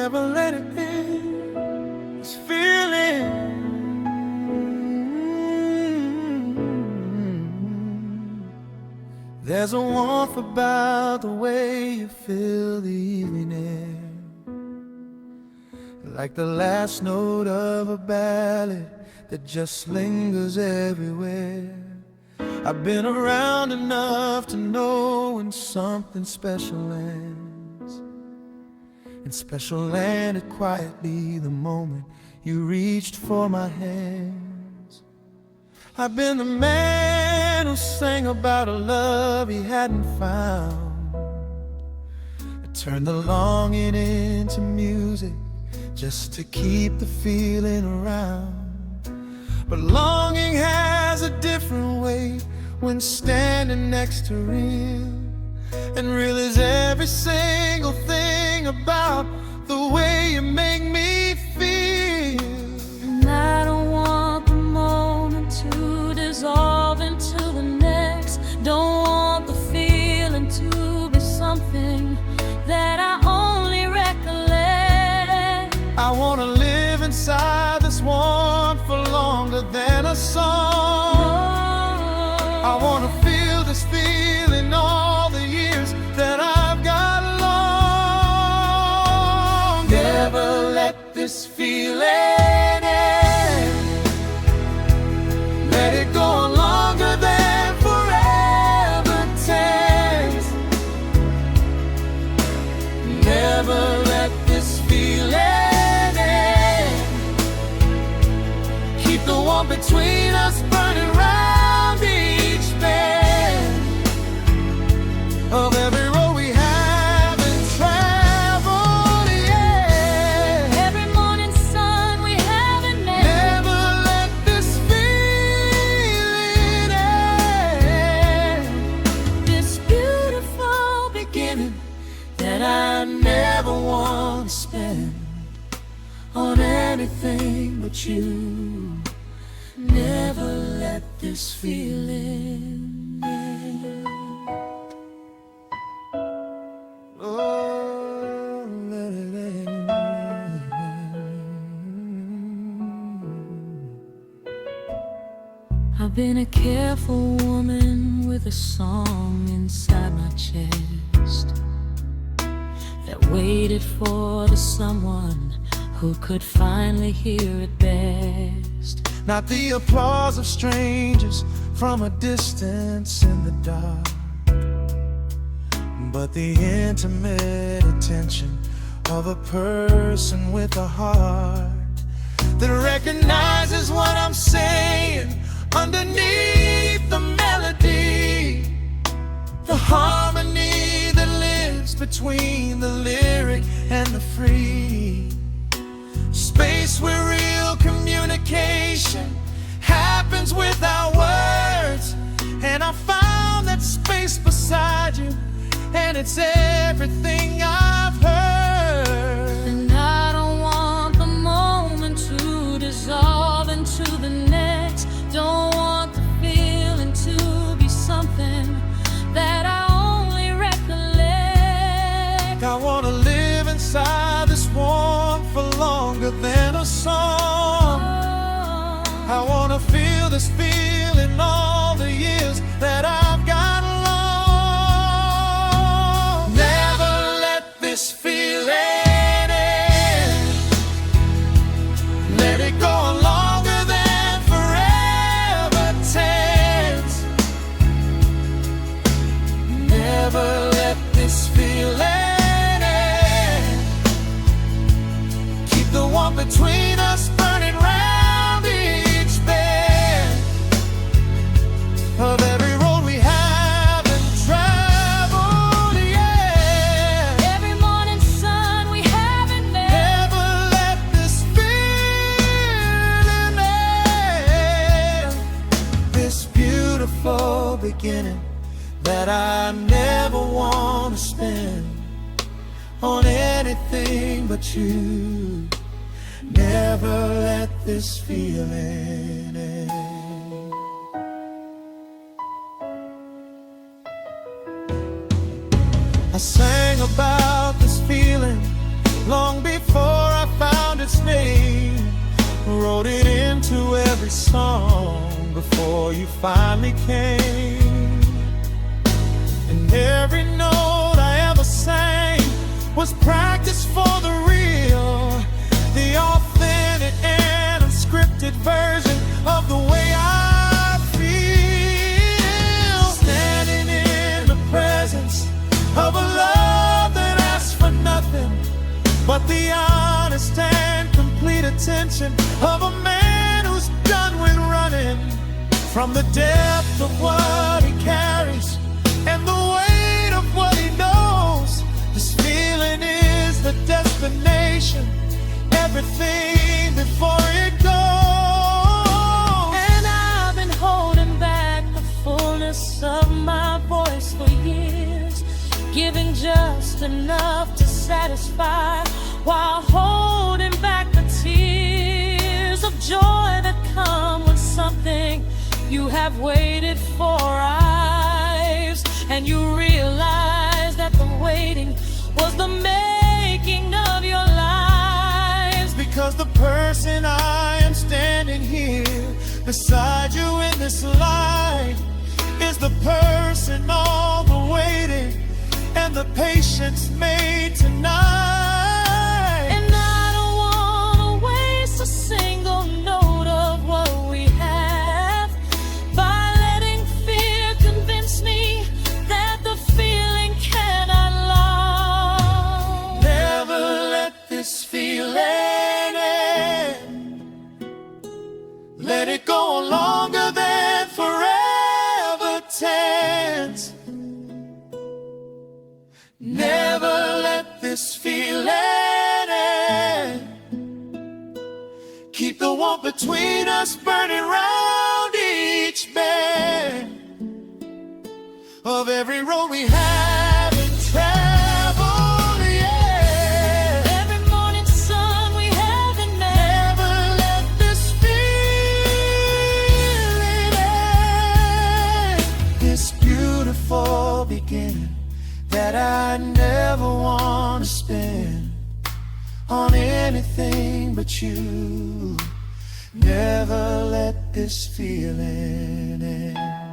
never let it end. This feeling, there's a warmth about the way you fill the evening air, like the last note of a ballad that just lingers everywhere. I've been around enough to know when something special lands, and special landed quietly the moment you reached for my hands. I've been the man who sang about a love he hadn't found. I turned the longing into music just to keep the feeling around. But longing has a different weight when standing next to real, and real is every single thing about the way you make me feel. And I don't want the moment to dissolve into the next. Don't want the feeling to be something that I only recollect. I want to live inside this warmth for longer than a song. I want to feel this feeling all the years that I've got long. Never let this feeling end. Let it go on longer than forever tends. Never let this feeling end. Keep the one between us burning round each bend of every road we haven't traveled yet. Every morning sun we haven't met. Never let this feeling end. This beautiful Beginning that I never want to spend on anything but you. Never let this feeling end. Oh, let it end. I've been a careful woman with a song inside my chest that waited for the someone who could finally hear it best. Not the applause of strangers from a distance in the dark, but the intimate attention of a person with a heart that recognizes what I'm saying underneath the melody, the harmony that lives between the lyric and the free space where real communication happens without words. And I found that space beside you, and it's everything I've heard. And I don't want the moment to dissolve into the next. Don't want the feeling to be something that I only recollect. I want to live inside this warmth for longer than a song. I want to feel this feeling all the years that I've got long. Never let this feeling end. Let it go on longer than forever tends. Never let this feeling end. Keep the one between us burning round each bend of every road we haven't traveled yet. Every morning sun we haven't met. Never let this feeling end. This beautiful beginning that I never want to spend on anything but you. Never let this feeling end. I sang about this feeling long before song before you finally came. And every note I ever sang was practice for the real, the authentic and unscripted version of the way I feel. Standing in the presence of a love that asks for nothing but the honest and complete attention of a man who's done with running from the depth of what he carries and the weight of what he knows. This feeling is the destination, everything before it goes. And I've been holding back the fullness of my voice for years, giving just enough to satisfy, while holding back the tears of joy that come when something you have waited for arrives, and you realize that the waiting was the making of your lives. Because the person I am standing here beside you in this life is the person all the waiting and the patience made tonight. And I don't wanna waste a single note of what we have by letting fear convince me that the feeling cannot last. Never let this feeling end. Let it go longer than forever tends. Never let this feeling end. Keep the warmth between us burning round each bend of every road we haven't traveled yet. Every morning sun we haven't met. Never let this feeling end. This beautiful beginning that I never want to spend on anything but you. Never let this feeling end.